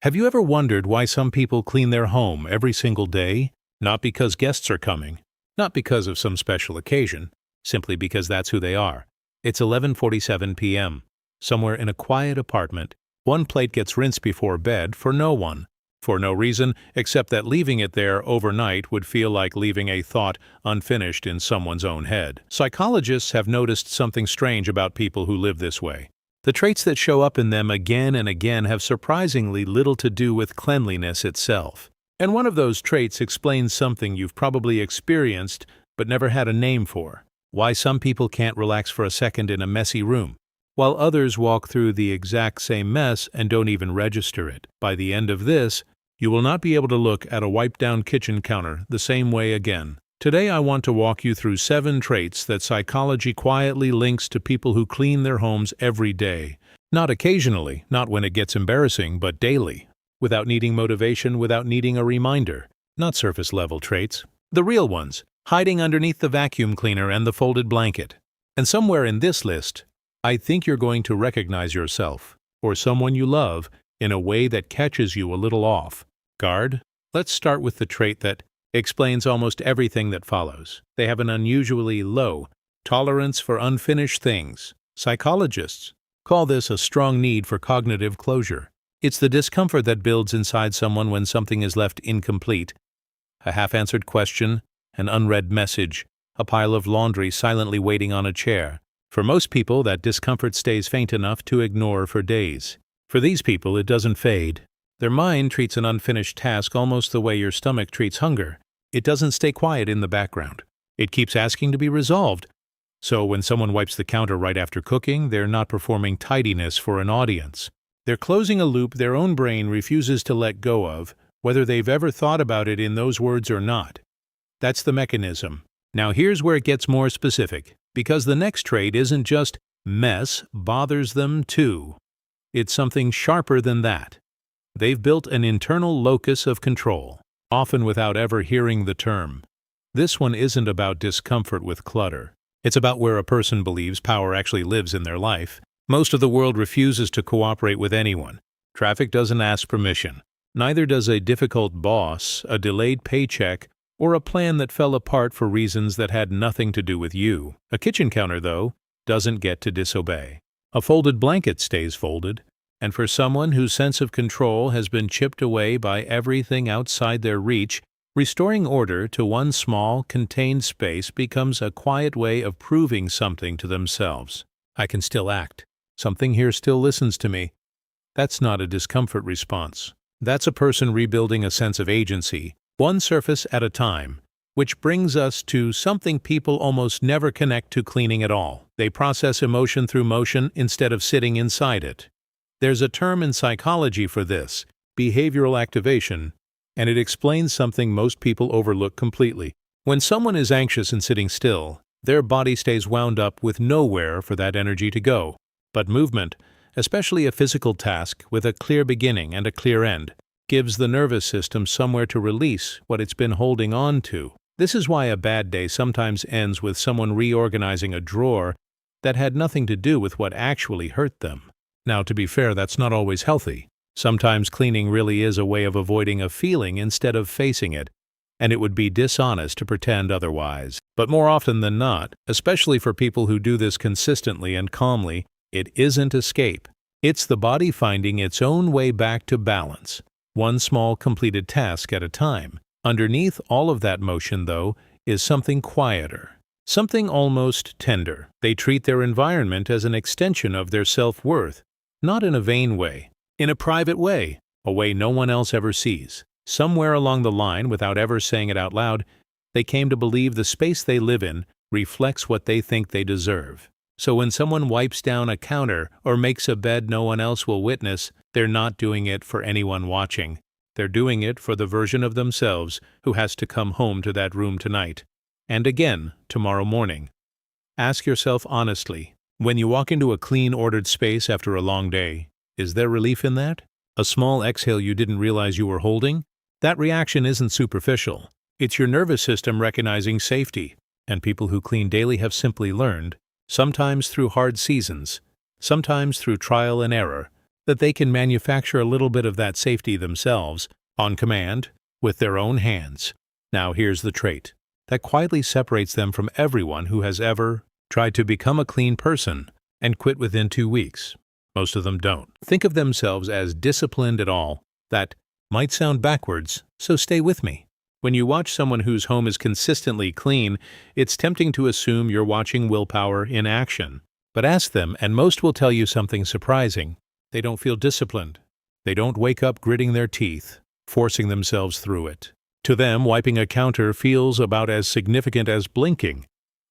Have you ever wondered why some people clean their home every single day? Not because guests are coming, not because of some special occasion, simply because that's who they are. It's 11:47 p.m. Somewhere in a quiet apartment, one plate gets rinsed before bed for no one. For no reason except that leaving it there overnight would feel like leaving a thought unfinished in someone's own head. Psychologists have noticed something strange about people who live this way. The traits that show up in them again and again have surprisingly little to do with cleanliness itself. And one of those traits explains something you've probably experienced but never had a name for. Why some people can't relax for a second in a messy room, while others walk through the exact same mess and don't even register it. By the end of this, you will not be able to look at a wiped-down kitchen counter the same way again. Today I want to walk you through 7 traits that psychology quietly links to people who clean their homes every day. Not occasionally, not when it gets embarrassing, but daily. Without needing motivation, without needing a reminder. Not surface-level traits. The real ones, hiding underneath the vacuum cleaner and the folded blanket. And somewhere in this list, I think you're going to recognize yourself, or someone you love, in a way that catches you a little off guard. Let's start with the trait that explains almost everything that follows. They have an unusually low tolerance for unfinished things. Psychologists call this a strong need for cognitive closure. It's the discomfort that builds inside someone when something is left incomplete. A half-answered question, an unread message, a pile of laundry silently waiting on a chair. For most people, that discomfort stays faint enough to ignore for days. For these people, it doesn't fade. Their mind treats an unfinished task almost the way your stomach treats hunger. It doesn't stay quiet in the background. It keeps asking to be resolved. So when someone wipes the counter right after cooking, they're not performing tidiness for an audience. They're closing a loop their own brain refuses to let go of, whether they've ever thought about it in those words or not. That's the mechanism. Now here's where it gets more specific, because the next trait isn't just mess bothers them too. It's something sharper than that. They've built an internal locus of control, often without ever hearing the term. This one isn't about discomfort with clutter. It's about where a person believes power actually lives in their life. Most of the world refuses to cooperate with anyone. Traffic doesn't ask permission. Neither does a difficult boss, a delayed paycheck, or a plan that fell apart for reasons that had nothing to do with you. A kitchen counter, though, doesn't get to disobey. A folded blanket stays folded. And for someone whose sense of control has been chipped away by everything outside their reach, restoring order to one small, contained space becomes a quiet way of proving something to themselves. I can still act. Something here still listens to me. That's not a discomfort response. That's a person rebuilding a sense of agency, one surface at a time. Which brings us to something people almost never connect to cleaning at all. They process emotion through motion instead of sitting inside it. There's a term in psychology for this, behavioral activation, and it explains something most people overlook completely. When someone is anxious and sitting still, their body stays wound up with nowhere for that energy to go. But movement, especially a physical task with a clear beginning and a clear end, gives the nervous system somewhere to release what it's been holding on to. This is why a bad day sometimes ends with someone reorganizing a drawer that had nothing to do with what actually hurt them. Now, to be fair, that's not always healthy. Sometimes cleaning really is a way of avoiding a feeling instead of facing it, and it would be dishonest to pretend otherwise. But more often than not, especially for people who do this consistently and calmly, it isn't escape. It's the body finding its own way back to balance, one small completed task at a time. Underneath all of that motion, though, is something quieter. Something almost tender. They treat their environment as an extension of their self-worth. Not in a vain way, in a private way, a way no one else ever sees. Somewhere along the line, without ever saying it out loud, they came to believe the space they live in reflects what they think they deserve. So when someone wipes down a counter or makes a bed no one else will witness, they're not doing it for anyone watching. They're doing it for the version of themselves who has to come home to that room tonight, and again tomorrow morning. Ask yourself honestly, when you walk into a clean, ordered space after a long day, is there relief in that? A small exhale you didn't realize you were holding? That reaction isn't superficial. It's your nervous system recognizing safety. And people who clean daily have simply learned, sometimes through hard seasons, sometimes through trial and error, that they can manufacture a little bit of that safety themselves, on command, with their own hands. Now here's the trait that quietly separates them from everyone who has ever tried to become a clean person and quit within 2 weeks. Most of them don't think of themselves as disciplined at all. That might sound backwards, so stay with me. When you watch someone whose home is consistently clean, it's tempting to assume you're watching willpower in action. But ask them, and most will tell you something surprising. They don't feel disciplined. They don't wake up gritting their teeth, forcing themselves through it. To them, wiping a counter feels about as significant as blinking.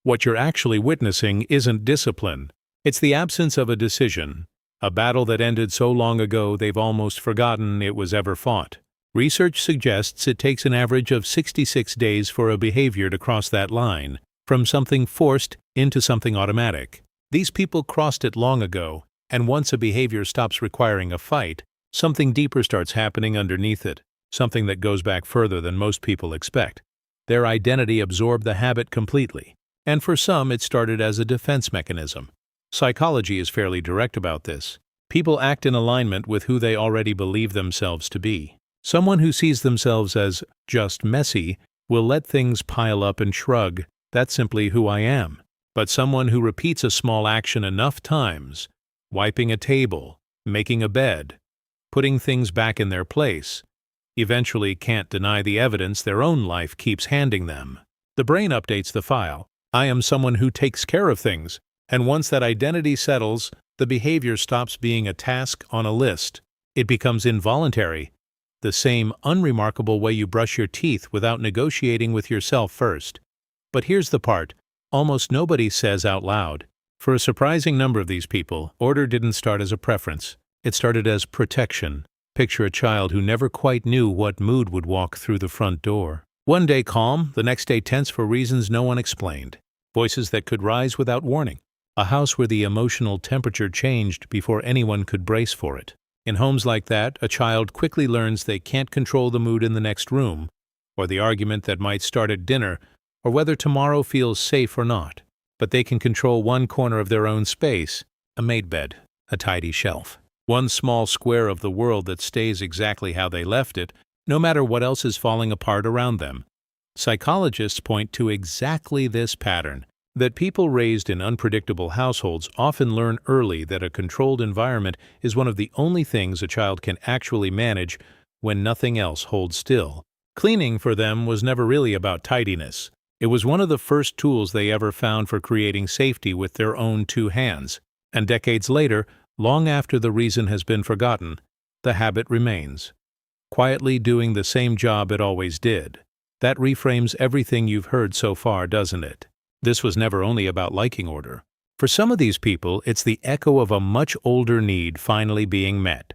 What you're actually witnessing isn't discipline. It's the absence of a decision, a battle that ended so long ago they've almost forgotten it was ever fought. Research suggests it takes an average of 66 days for a behavior to cross that line, from something forced into something automatic. These people crossed it long ago, and once a behavior stops requiring a fight, something deeper starts happening underneath it, something that goes back further than most people expect. Their identity absorbed the habit completely, and for some it started as a defense mechanism. Psychology is fairly direct about this. People act in alignment with who they already believe themselves to be. Someone who sees themselves as just messy will let things pile up and shrug, "That's simply who I am." But someone who repeats a small action enough times, wiping a table, making a bed, putting things back in their place, eventually can't deny the evidence their own life keeps handing them. The brain updates the file. I am someone who takes care of things, and once that identity settles, the behavior stops being a task on a list. It becomes involuntary, the same unremarkable way you brush your teeth without negotiating with yourself first. But here's the part almost nobody says out loud. For a surprising number of these people, order didn't start as a preference. It started as protection. Picture a child who never quite knew what mood would walk through the front door. One day calm, the next day tense for reasons no one explained. Voices that could rise without warning. A house where the emotional temperature changed before anyone could brace for it. In homes like that, a child quickly learns they can't control the mood in the next room, or the argument that might start at dinner, or whether tomorrow feels safe or not. But they can control one corner of their own space, a made bed, a tidy shelf. One small square of the world that stays exactly how they left it, no matter what else is falling apart around them. Psychologists point to exactly this pattern, that people raised in unpredictable households often learn early that a controlled environment is one of the only things a child can actually manage when nothing else holds still. Cleaning for them was never really about tidiness. It was one of the first tools they ever found for creating safety with their own 2 hands. And decades later, long after the reason has been forgotten, the habit remains, quietly doing the same job it always did. That reframes everything you've heard so far, doesn't it? This was never only about liking order. For some of these people, it's the echo of a much older need finally being met.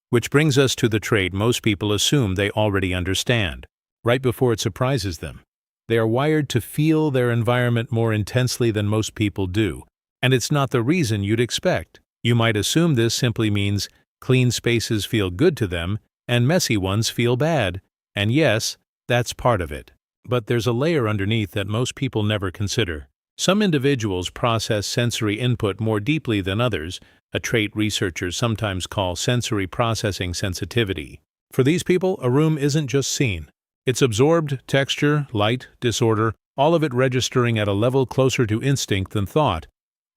Which brings us to the trait most people assume they already understand, right before it surprises them. They are wired to feel their environment more intensely than most people do, and it's not the reason you'd expect. You might assume this simply means clean spaces feel good to them and messy ones feel bad, and yes, that's part of it. But there's a layer underneath that most people never consider. Some individuals process sensory input more deeply than others, a trait researchers sometimes call sensory processing sensitivity. For these people, a room isn't just seen. It's absorbed texture, light, disorder, all of it registering at a level closer to instinct than thought.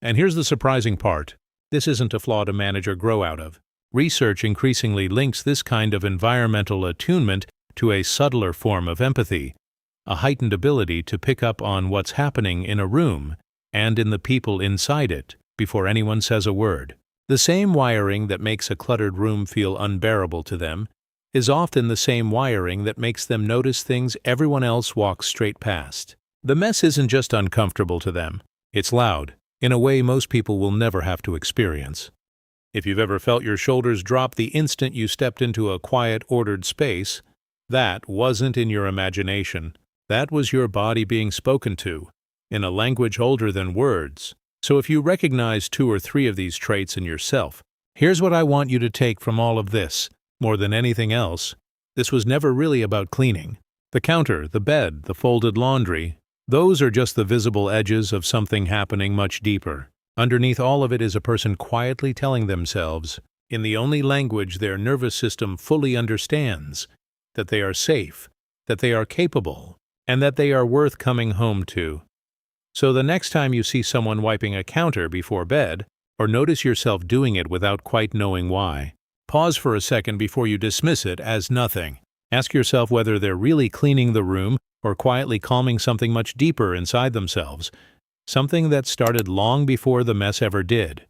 And here's the surprising part. This isn't a flaw to manage or grow out of. Research increasingly links this kind of environmental attunement to a subtler form of empathy, a heightened ability to pick up on what's happening in a room and in the people inside it before anyone says a word. The same wiring that makes a cluttered room feel unbearable to them is often the same wiring that makes them notice things everyone else walks straight past. The mess isn't just uncomfortable to them, it's loud, in a way most people will never have to experience. If you've ever felt your shoulders drop the instant you stepped into a quiet, ordered space, that wasn't in your imagination. That was your body being spoken to, in a language older than words. So if you recognize 2 or 3 of these traits in yourself, here's what I want you to take from all of this. More than anything else, this was never really about cleaning. The counter, the bed, the folded laundry, those are just the visible edges of something happening much deeper. Underneath all of it is a person quietly telling themselves, in the only language their nervous system fully understands, that they are safe, that they are capable, and that they are worth coming home to. So the next time you see someone wiping a counter before bed, or notice yourself doing it without quite knowing why, pause for a second before you dismiss it as nothing. Ask yourself whether they're really cleaning the room or quietly calming something much deeper inside themselves, something that started long before the mess ever did.